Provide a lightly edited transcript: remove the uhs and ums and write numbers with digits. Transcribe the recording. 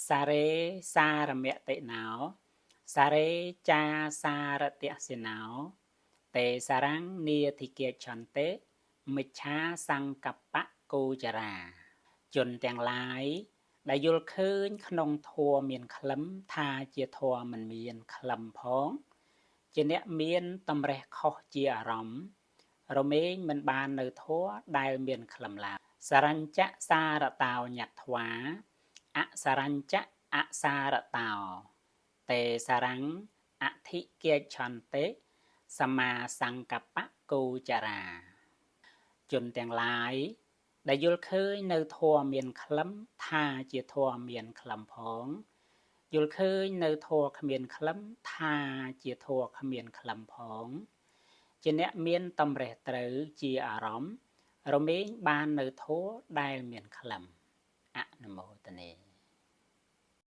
សារេសារមតិណោសារេចាសារតសិណោតេសារੰនាធិគាឆន្តិមិច្ឆាសង្កប្បគោចរាជនទាំងឡាយដែលយល់ឃើញក្នុងធម៌មានខ្លឹមថាជាធម៌មិនមានខ្លឹមផងជាអ្នកមានតម្រេះខុសជាអារម្មណ៍រមែងមិនបាននៅធម៌ដែលមានខ្លឹមឡើយសរញ្ចសារតោញត្វាអសរញ្ចអសារតោតេសារੰអធិគាឆន្តិសមាសង្កប្បគោចរាជនទាំងឡាយដែលយល់ឃើញនៅធម៌មានខ្លឹមថាជាធម៌មានខ្លឹមផងយល់ឃើញនៅធម៌គ្មានខ្លឹមថាជាធម៌គ្មានខ្លឹមផងជាអ្នកមានតម្រេះត្រូវជាអារម្មណ៍រមែងបាននៅធម៌ដែលមានខ្លឹមអនុមោទនា